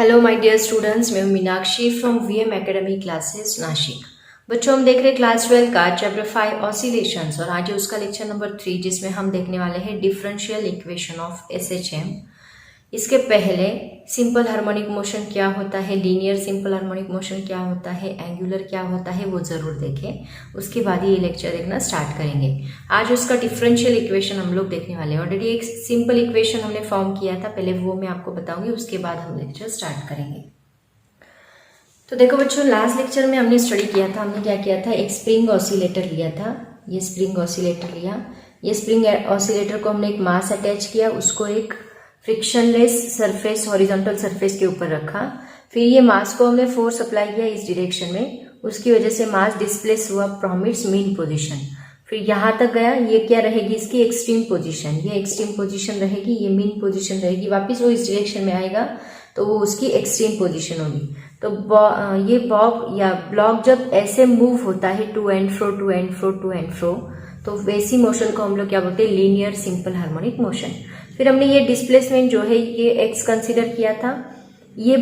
Hello my dear students, मैं हूं Meenakshi from VM academy classes Nashik. बच्चों, हम देख रहे हैं क्लास 12 का चैप्टर 5 ऑसिलेशंस और आज है उसका लेक्चर नंबर 3 जिसमें हम देखने वाले हैं डिफरेंशियल इक्वेशन ऑफ एसएचएम। इसके पहले सिंपल हार्मोनिक मोशन क्या होता है, लीनियर सिंपल हार्मोनिक मोशन क्या होता है, एंगुलर क्या होता है, वो ज़रूर देखें। उसके बाद ये लेक्चर देखना स्टार्ट करेंगे। आज उसका डिफरेंशियल इक्वेशन हम लोग देखने वाले हैं। ऑलरेडी एक सिंपल इक्वेशन हमने फॉर्म किया था, पहले वो मैं आपको बताऊंगी, उसके बाद हम लेक्चर स्टार्ट करेंगे। तो देखो बच्चों, लास्ट लेक्चर में हमने स्टडी किया था। हमने क्या किया था, एक स्प्रिंग ऑसिलेटर लिया था। ये स्प्रिंग ऑसिलेटर लिया, ये स्प्रिंग ऑसिलेटर को हमने एक मास अटैच किया, उसको एक फ्रिक्शनलेस सरफेस, हॉरिजॉन्टल सरफेस के ऊपर रखा। फिर ये मास को हमने फोर्स अप्लाई किया इस डायरेक्शन में, उसकी वजह से मास डिस्प्लेस हुआ फ्रॉम इट्स मीन पोजीशन। फिर यहाँ तक गया, ये क्या रहेगी, इसकी एक्सट्रीम पोजीशन, ये एक्सट्रीम पोजीशन रहेगी, ये मीन पोजीशन रहेगी। वापस वो इस डायरेक्शन में आएगा तो वो उसकी एक्सट्रीम पोजीशन होगी। तो ये बॉब या ब्लॉक जब ऐसे मूव होता है to and fro to and fro to and fro, तो वैसी मोशन को हम लोग क्या बोलते हैं, लीनियर सिंपल हार्मोनिक मोशन। फिर हमने ये डिस्प्लेसमेंट जो है ये एक्स कंसीडर किया था। ये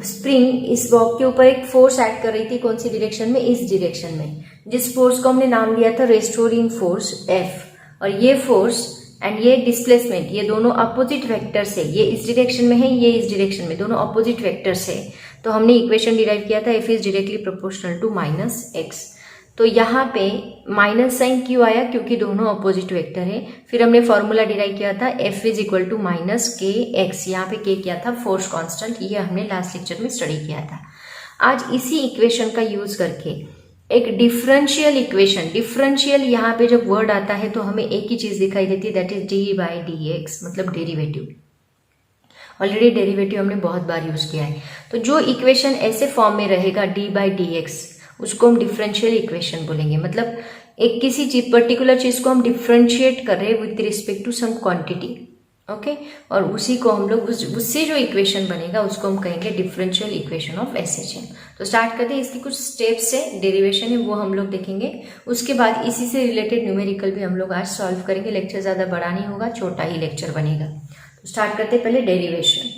स्प्रिंग इस बॉब के ऊपर एक फोर्स एक्ट कर रही थी, कौन सी डायरेक्शन में, इस डायरेक्शन में, जिस फोर्स को हमने नाम दिया था रेस्टोरिंग फोर्स एफ। और ये फोर्स एंड ये डिस्प्लेसमेंट, ये दोनों अपोजिट वेक्टर्स है, ये इस डायरेक्शन में है, ये इस डायरेक्शन में, दोनों अपोजिट वेक्टर्स है। तो हमने इक्वेशन डिराइव किया था F is directly proportional to minus x. तो यहाँ पे माइनस साइन क्यों आया, क्योंकि दोनों अपोजिट वेक्टर है। फिर हमने फॉर्मूला डिराइव किया था F is equal to minus k x, यहाँ पे के क्या था, फोर्स कांस्टेंट। ये हमने लास्ट लेक्चर में स्टडी किया था। आज इसी इक्वेशन का यूज करके एक डिफरेंशियल इक्वेशन, डिफरेंशियल यहाँ पे जब वर्ड आता है तो हमें एक ही चीज दिखाई देती है, that is D by D x, मतलब डेरिवेटिव। ऑलरेडी डेरिवेटिव हमने बहुत बार यूज किया है। तो जो इक्वेशन ऐसे फॉर्म में रहेगा डी बाई डी एक्स, उसको हम डिफरेंशियल इक्वेशन बोलेंगे। मतलब एक किसी चीज, पर्टिकुलर चीज को हम डिफरेंशिएट कर रहे हैं with respect to some quantity, okay, और उसी को हम लोग उससे जो इक्वेशन बनेगा उसको हम कहेंगे डिफरेंशियल इक्वेशन ऑफ एसएचएम। तो स्टार्ट करते हैं। इसकी कुछ स्टेप्स है, डेरिवेशन है, वो हम लोग देखेंगे। उसके बाद इसी से रिलेटेड न्यूमेरिकल भी हम लोग आज सॉल्व करेंगे। लेक्चर ज्यादा बड़ा नहीं होगा, छोटा ही लेक्चर बनेगा। तो स्टार्ट करते हैं पहले डेरिवेशन।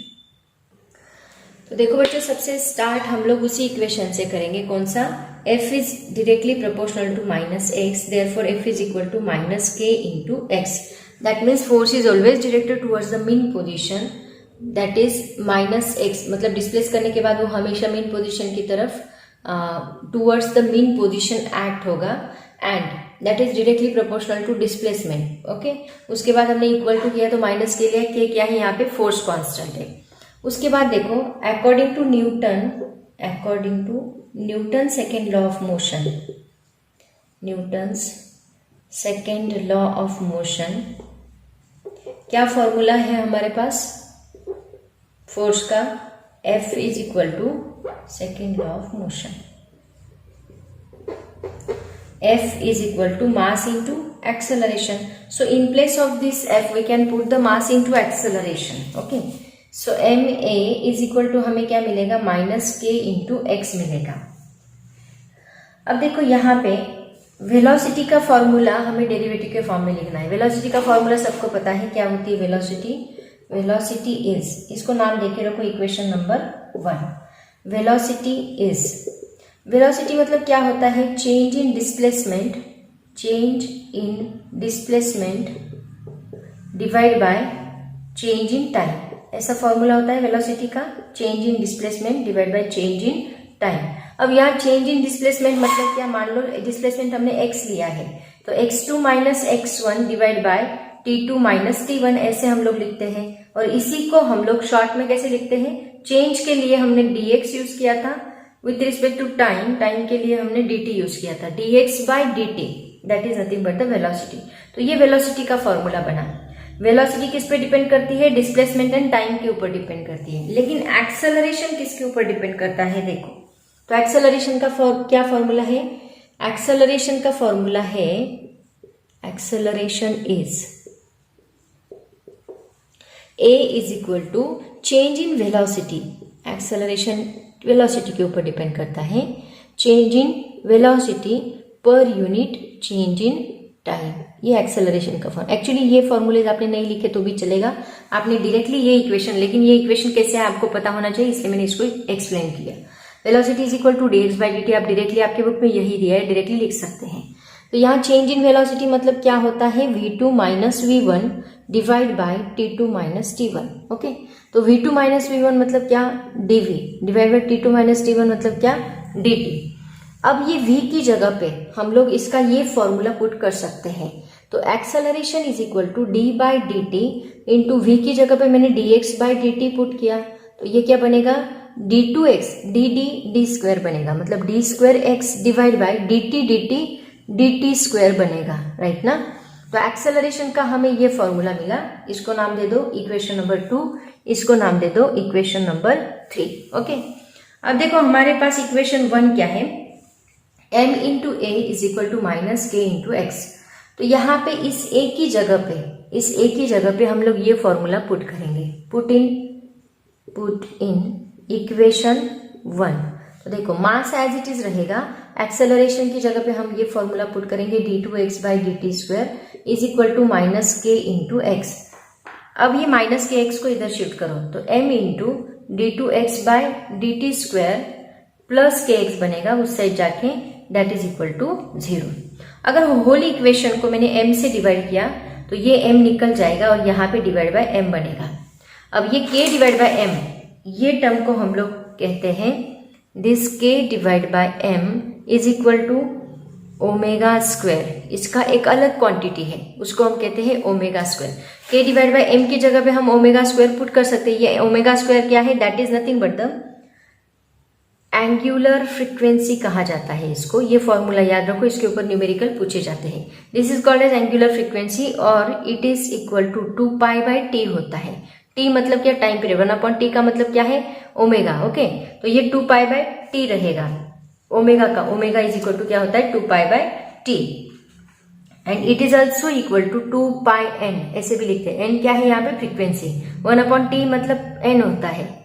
तो देखो बच्चों, सबसे स्टार्ट हम लोग उसी इक्वेशन से करेंगे, कौन सा, f is directly proportional to minus x, therefore f is equal to minus k into x. That means force is always directed towards the mean position, that is minus x. मतलब displace करने के बाद वो हमेशा mean position की तरफ towards the mean position act होगा, and that is directly proportional to displacement, okay. उसके बाद हमने इक्वल टू किया तो माइनस के लिए के क्या है, यहाँ पे फोर्स कांस्टेंट है। उसके बाद देखो, according to Newton second law of motion, Newton's second law of motion, क्या फॉर्मूला है हमारे पास फोर्स का, F is equal to second law of motion, F is equal to mass into acceleration. So in place of this F we can put the mass into acceleration. Okay. So ma is equal to हमें क्या मिलेगा, minus k into x मिलेगा। अब देखो यहाँ पे velocity का formula हमें डेरिवेटिव के फॉर्म में लिखना है। वेलोसिटी का फॉर्मूला सबको पता है, क्या होती है वेलोसिटी, वेलोसिटी इज, इसको नाम देके रखो equation number 1। Velocity is, velocity मतलब क्या होता है, change in displacement, change in displacement divide by change in time, ऐसा फॉर्मूला होता है वेलोसिटी का, change in displacement divide by change in time. अब यहाँ चेंज इन डिस्प्लेसमेंट मतलब क्या, मान लो डिस्प्लेसमेंट हमने x लिया है, तो x2 minus x1 divide by t2 minus t1, ऐसे हम लोग लिखते हैं। और इसी को हम लोग शॉर्ट में कैसे लिखते हैं, चेंज के लिए हमने dx यूज किया था, with respect to time, time के लिए हमने dt यूज किया था, dx by dt, that is nothing but the velocity. तो ये वेलोसिटी का फॉर्मूला बना। वेलोसिटी किस पे डिपेंड करती है, डिस्प्लेसमेंट एंड टाइम के ऊपर डिपेंड करती है। लेकिन एक्सेलरेशन किसके ऊपर डिपेंड करता है, देखो तो एक्सेलरेशन का क्या फॉर्मूला है, एक्सेलरेशन का फॉर्मूला है, acceleration is a is equal to change in velocity, acceleration velocity के ऊपर डिपेंड करता है, change in velocity per unit change in time, ये एक्सेलरेशन का फॉर्म। एक्चुअली ये फॉर्मूलेज आपने नहीं लिखे तो भी चलेगा, आपने डायरेक्टली ये इक्वेशन, लेकिन ये इक्वेशन कैसे है आपको पता होना चाहिए, इसलिए मैंने इसको एक्सप्लेन किया। Velocity is equal to dx by dt, आप डायरेक्टली आपके बुक में यही दिया है, डायरेक्टली लिख सकते हैं। तो यहाँ चेंज इन वेलोसिटी मतलब क्या होता है, v2 minus v1 divide by t2 minus t1। Okay, तो v2 माइनस v1 मतलब क्या, dv divide by t2 minus t1 मतलब क्या, dt। अब ये v की जगह पे हम लोग इसका ये फॉर्मूला पुट कर सकते हैं। तो acceleration is equal to d by d t into v की जगह पे मैंने dx by d t put किया, तो ये क्या बनेगा, d2x डी स्क्वायर बनेगा, मतलब d square x divide by dt square बनेगा, राइट ना। तो एक्सेलरेशन का हमें ये फॉर्मूला मिला, इसको नाम दे दो इक्वेशन नंबर 2, इसको नाम दे दो इक्वेशन नंबर 3। ओके, अब देखो हमारे पास इक्वेशन 1 क्या है, m into a is equal to minus k into x. तो यहाँ पे इस a की जगह पे हम लोग ये फॉर्मूला पुट करेंगे, पुट इन इक्वेशन 1। तो देखो मास एज इट इज रहेगा, एक्सेलरेशन की जगह पे हम ये फॉर्मूला पुट करेंगे d2x by d t square is equal to minus k into x. अब ये माइनस के एक्स को इधर शिफ्ट करो, तो m into d2x by d t square plus k x बनेगा, उस साइड जाके दैट इज इक्वल टू 0। अगर होल इक्वेशन को मैंने m से डिवाइड किया तो ये m निकल जाएगा और यहाँ पे डिवाइड बाय m बनेगा। अब ये k डिवाइड बाय m, ये टर्म को हम लोग कहते हैं this k divide by m is equal to omega square. इसका एक अलग क्वांटिटी है, उसको हम कहते हैं omega square. k divide by m की जगह पे हम ओमेगा स्क्वायर पुट कर सकते हैं। ये ओमेगा स्क्वायर क्या है, that is nothing but the angular frequency कहा जाता है इसको। ये फॉर्मूला याद रखो, इसके ऊपर न्यूमेरिकल पूछे जाते हैं। This is called as angular frequency और it is equal to 2 pi by T होता है। टी मतलब क्या, टाइम पीरियड, 1/t का मतलब क्या है, ओमेगा। ओके, तो ये 2 पाई बाय टी रहेगा ओमेगा का। ओमेगा इज इक्वल टू क्या होता है, 2 pi by t and it is also equal to 2 pi n, ऐसे भी लिखते हैं। एन क्या है यहाँ पे, फ्रीक्वेंसी। 1/t मतलब एन होता है,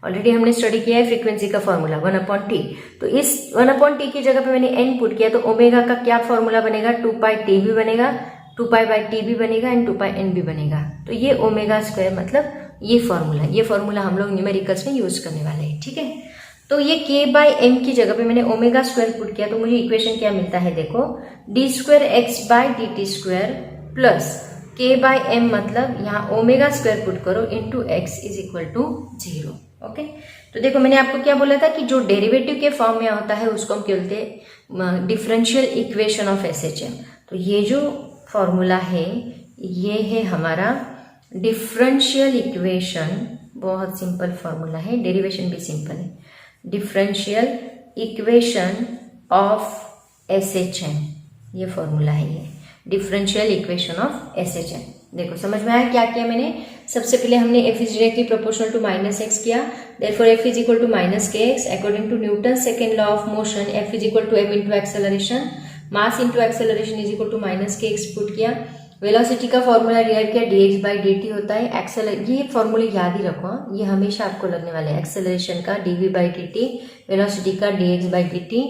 ऑलरेडी हमने स्टडी किया है फ्रीक्वेंसी का फॉर्मूला 1/t। तो इस 1/t की जगह पे मैंने n पुट किया, तो ओमेगा का क्या फॉर्मूला बनेगा, 2 पाई टी भी बनेगा, 2 पाई बाई टी भी बनेगा एंड 2 पाई n भी बनेगा। तो ये ओमेगा स्क्वायर मतलब ये फॉर्मूला हम लोग न्यूमेरिकल्स में यूज करने वाले हैं, ठीक है। तो ये k बाई m की जगह पे मैंने ओमेगा स्क्वायर पुट किया, तो मुझे इक्वेशन क्या मिलता है, देखो d square x by d t square plus k by m, मतलब यहाँ ओमेगा स्क्वायर पुट करो into x is equal to 0। Okay, तो देखो मैंने आपको क्या बोला था कि जो डेरिवेटिव के फॉर्म में होता है उसको हम बोलते हैं डिफरेंशियल इक्वेशन ऑफ एसएचएम। तो ये जो फॉर्मूला है ये है हमारा डिफरेंशियल इक्वेशन, बहुत सिंपल फॉर्मूला है, डेरिवेशन भी सिंपल है। डिफरेंशियल इक्वेशन ऑफ एसएचएम, ये फॉर्मूला है, ये डिफरेंशियल इक्वेशन ऑफ एसएचएम। देखो समझ में आया क्या किया मैंने। सबसे पहले हमने f is directly proportional to minus x किया, therefore f is equal to minus k x. According to Newton second law of motion f is equal to m into acceleration, mass into acceleration is equal to minus k x put किया। Velocity का formula derive किया, dx by dt होता है। ये फॉर्मूले याद ही रखो, ये हमेशा आपको लगने वाले हैं। एक्सेलरेशन का dv बाई dt, वेलोसिटी का dx बाई dt।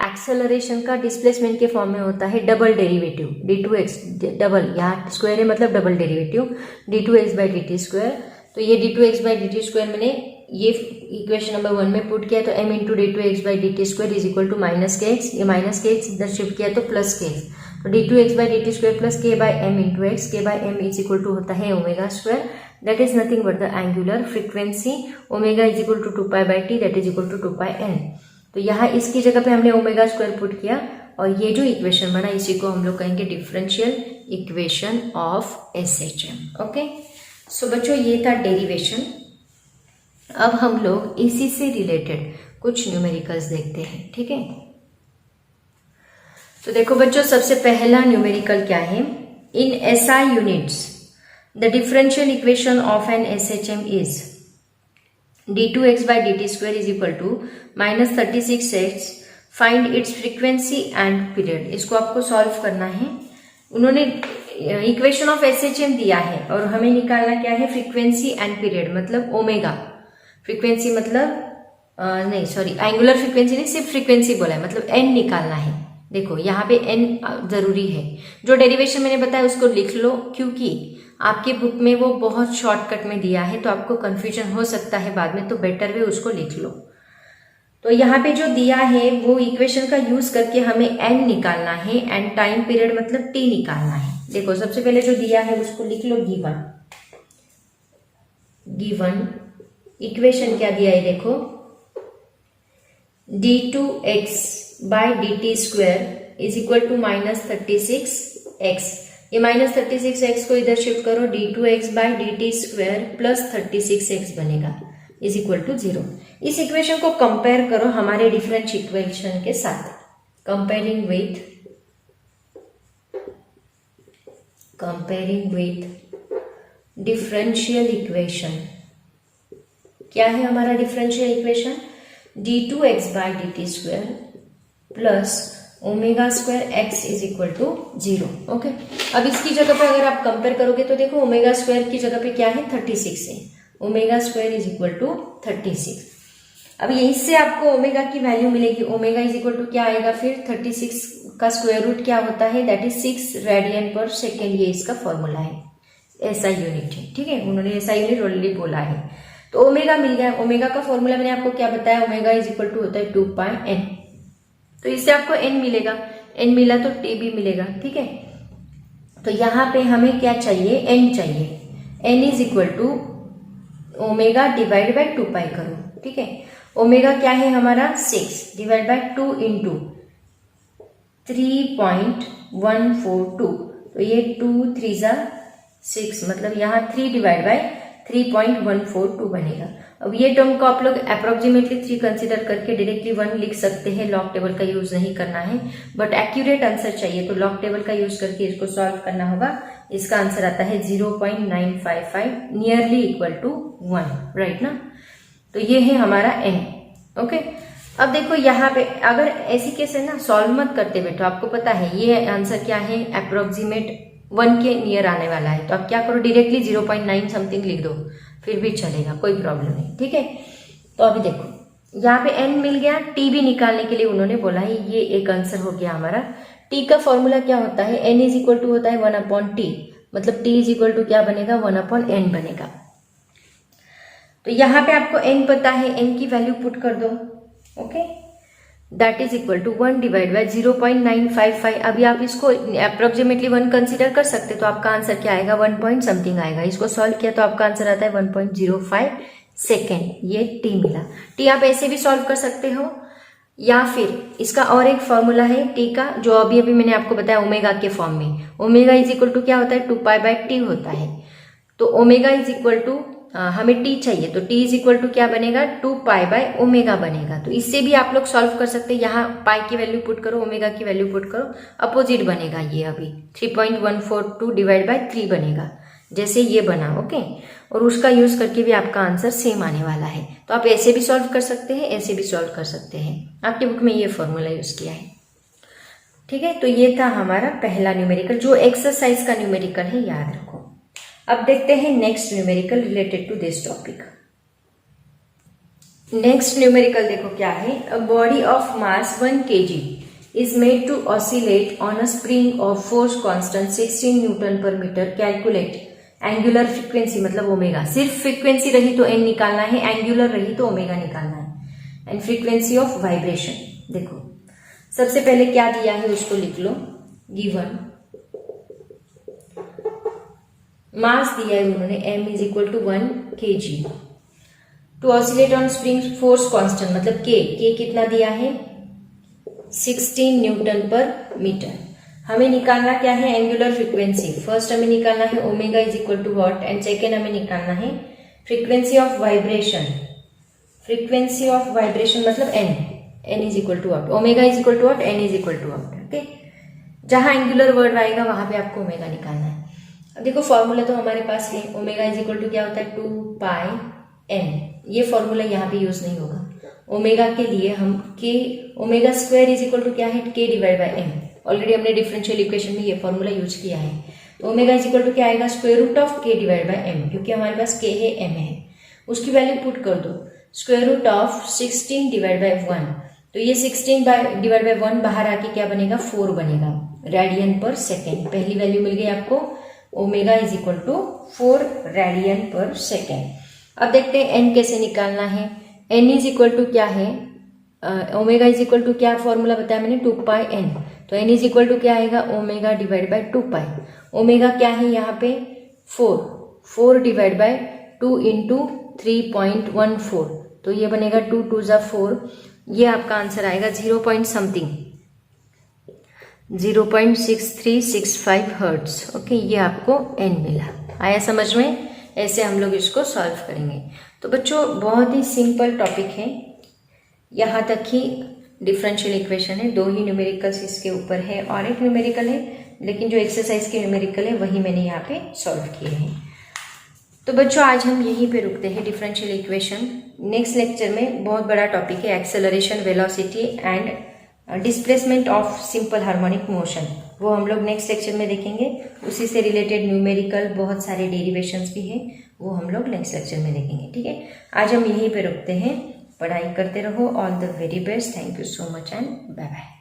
एक्सेलरेशन का डिस्प्लेसमेंट के फॉर्म में होता है डबल डेरिवेटिव, d2x, डबल, यहाँ स्क्वायर है मतलब double derivative, d2x by dt square. तो ये d2x बाई dt स्क्वायर मैंने ये इक्वेशन नंबर 1 में पुट किया, तो m into d2x by dt square is equal to minus k x. ये माइनस के एक्स इधर शिफ्ट किया तो प्लस के एक्स, तो d2x by dt square plus k by m into x. k by m is equal to होता है omega square, that is nothing but the angular frequency. Omega is equal to 2 pi by t, that is equal to 2 pi n। तो यहाँ इसकी जगह पे हमने omega square put किया और ये जो इक्वेशन बना इसी को हम लोग कहेंगे differential equation of SHM. Okay, so बच्चों ये था डेरिवेशन। अब हम लोग इसी से रिलेटेड कुछ न्यूमेरिकल्स देखते हैं, ठीक है। तो देखो बच्चों सबसे पहला न्यूमेरिकल क्या है, in SI units the differential equation of an SHM is d2x by dt square is equal to minus 36x, find its frequency and period. इसको आपको सॉल्व करना है। उन्होंने इक्वेशन ऑफ एसएचएम दिया है और हमें निकालना क्या है, फ्रीक्वेंसी एंड पीरियड, मतलब ओमेगा। फ्रीक्वेंसी मतलब नहीं सॉरी, एंगुलर फ्रीक्वेंसी नहीं, सिर्फ फ्रीक्वेंसी बोला है, मतलब एन निकालना है। देखो यहाँ पे एन जरूरी है, जो डेरिवेशन मैंने बताया उसको लिख लो, क्योंकि आपकी बुक में वो बहुत शॉर्टकट में दिया है, तो आपको कंफ्यूजन हो सकता है बाद में, तो बेटर वे उसको लिख लो। तो यहाँ पे जो दिया है वो इक्वेशन का यूज करके हमें एन निकालना है, एंड टाइम पीरियड मतलब टी निकालना है। देखो सबसे पहले जो दिया है उसको लिख लो गिवन इक्वेशन क्या दिया है देखो, d2x by dt² is equal to -36x। ये -36x को इधर शिफ्ट करो, d2x by dt² plus 36x बनेगा इज इक्वल टू 0। इस इक्वेशन को कंपेयर करो हमारे डिफरेंशियल इक्वेशन के साथ। कंपेयरिंग विथ डिफरेंशियल इक्वेशन, क्या है हमारा differential equation, d2x by dt² plus ω²x is equal to 0। Okay, अब इसकी जगह पे अगर आप कंपेयर करोगे तो देखो ω² की जगह पे क्या है 36 है, ω² इज इक्वल टू 36। अब यहीं से आपको ओमेगा की वैल्यू मिलेगी, ओमेगा इज इक्वल टू क्या आएगा फिर 36 का स्क्वायर रूट क्या होता है, that is 6 radian per second, ये इसका फॉर्मूला है, ऐसा यूनिट है। ठीक है, उन्होंने ऐसा यूनिट ऑलरेडी बोला है। तो ओमेगा मिल गया, ओमेगा का फॉर्मूला मैंने आपको क्या बताया, ओमेगा इज इक्वल टू होता है 2πn। तो इससे आपको n मिलेगा, n मिला तो t भी मिलेगा। ठीक है, तो यहाँ पे हमें क्या चाहिए, n चाहिए, n is equal to omega divide by 2π करो। ठीक है, ओमेगा क्या है हमारा 6 डिवाइड बाय 2 इंटू 3.142, तो ये 2 3 जा 6, मतलब यहाँ 3 डिवाइड बाय 3.142 बनेगा। अब ये टर्म को आप लोग अप्रोक्सीमेटली 3 कंसीडर करके डायरेक्टली 1 लिख सकते हैं, लॉग टेबल का यूज नहीं करना है, बट एक्यूरेट आंसर चाहिए तो लॉग टेबल का यूज करके इसको सॉल्व करना होगा। इसका आंसर आता है 0.955 नियरली इक्वल टू 1, राइट ना। तो ये है हमारा n। ओके, अब देखो यहाँ पे अगर ऐसी केस है ना, सॉल्व मत करते बेटो, आपको पता है ये आंसर क्या है, अप्रोक्सीमेट 1 के नियर आने वाला है, तो आप क्या करो डायरेक्टली 0.9 समथिंग लिख दो, फिर भी चलेगा, कोई प्रॉब्लम नहीं। ठीक है, तो अभी देखो यहाँ पे n मिल गया, t भी निकालने के लिए उन्होंने बोला है, ये एक आंसर हो गया हमारा। t का फॉर्मूला क्या होता है, n इज इक्वल टू होता है 1/t, मतलब t इज इक्वल टू क्या बनेगा 1/n बनेगा। तो यहाँ पे आपको n पता है, n की वैल्यू पुट कर दो। Okay, that is equal to 1 divide by 0.955। अभी आप इसको अप्रोक्सीमेटली 1 कंसीडर कर सकते, तो आपका आंसर क्या आएगा 1 पॉइंट समथिंग आएगा। इसको सॉल्व किया तो आपका आंसर आता है 1.05 सेकेंड, ये t मिला। t आप ऐसे भी सॉल्व कर सकते हो, या फिर इसका और एक फॉर्मूला है t का, जो अभी अभी मैंने आपको बताया ओमेगा के फॉर्म में। ओमेगा इज इक्वल टू क्या होता है 2π/t होता है, तो ओमेगा इज इक्वल टू हमें t चाहिए, तो t इज इक्वल टू क्या बनेगा 2π/ω बनेगा। तो इससे भी आप लोग सॉल्व कर सकते हैं, यहाँ पाई की वैल्यू पुट करो, ओमेगा की वैल्यू पुट करो, अपोजिट बनेगा ये अभी 3.142 डिवाइड बाय 3 बनेगा, जैसे ये बना। ओके, और उसका यूज करके भी आपका आंसर सेम आने वाला है। तो आप ऐसे भी सॉल्व कर सकते हैं, ऐसे भी सॉल्व कर सकते हैं, आपकी बुक में ये फॉर्मूला यूज किया है। ठीक है, तो ये था हमारा पहला न्यूमेरिकल, जो एक्सरसाइज का न्यूमेरिकल है, याद रखो। अब देखते हैं next numerical related to this topic. Next numerical देखो क्या है, a body of mass 1 kg is made to oscillate on a spring of force constant 16 newton per metre, calculate angular frequency, मतलब ओमेगा। सिर्फ फ्रीक्वेंसी रही तो N निकालना है, angular रही तो ओमेगा निकालना है, एंड फ्रीक्वेंसी ऑफ वाइब्रेशन। देखो सबसे पहले क्या दिया है उसको लिख लो, गिवन मास दिया है उन्होंने m is equal to 1 kg to oscillate on spring force constant, मतलब k कितना दिया है 16 न्यूटन पर मीटर। हमें निकालना क्या है एंगुलर फ्रीक्वेंसी। फर्स्ट हमें निकालना है omega is equal to what, and second हमें निकालना है frequency of vibration. Frequency of vibration मतलब n is equal to what, omega is equal to what, n is equal to what. Okay, जहां angular word आएगा वहां पे आपको omega निकालना है। अब देखो फॉर्मूला तो हमारे पास है, ओमेगा इज इक्वल टू क्या होता है 2πn। ये फॉर्मूला यहाँ पे यूज नहीं होगा। ओमेगा के लिए हम k omega square is equal to क्या है k divide by m। Already हमने डिफरेंशियल इक्वेशन में ये फॉर्मूला यूज किया है। तो ओमेगा इज इक्वल टू क्या आएगा square root of k divide by m, क्योंकि हमारे पास k है m है, उसकी वैल्यू पुट कर दो। Square root of 16 divide by 1, तो ये 16 डिवाइड बाय 1 बाहर आके क्या बनेगा 4 बनेगा रेडियन पर सेकेंड। पहली वैल्यू मिल गई आपको omega is equal to 4 radian per second. अब देखते हैं एन कैसे निकालना है। एन इज इक्वल टू क्या है, ओमेगा इज इक्वल टू क्या फॉर्मूला बताया मैंने, 2 पाई एन। तो एन इज इक्वल टू क्या आएगा, ओमेगा डिवाइड बाय 2 पाई। ओमेगा क्या है यहाँ पे 4 डिवाइड बाय 2 इंटू 3.14, तो ये बनेगा 2 2 ज़ा 4। ये आपका आंसर आएगा 0.6365 हर्ट्ज। ओके, ये आपको एन मिला। आया समझ में? ऐसे हम लोग इसको सॉल्व करेंगे। तो बच्चों बहुत ही सिंपल टॉपिक है, यहाँ तक ही डिफरेंशियल इक्वेशन है। 2 ही न्यूमेरिकल्स इसके ऊपर है और एक न्यूमेरिकल है, लेकिन जो एक्सरसाइज के न्यूमेरिकल है वही मैंने यहाँ पे सॉल्व किए हैं। तो बच्चों आज हम यहीं पे रुकते हैं डिफरेंशियल इक्वेशन। नेक्स्ट लेक्चर में बहुत बड़ा टॉपिक है acceleration, velocity and displacement of simple harmonic motion, वो हम लोग नेक्स्ट लेक्चर में देखेंगे। उसी से रिलेटेड न्यूमेरिकल बहुत सारे डेरिवेशंस भी हैं, वो हम लोग नेक्स्ट लेक्चर में देखेंगे। ठीक है, आज हम यहीं पे रुकते हैं। पढ़ाई करते रहो। All the very best. Thank you so much and bye bye.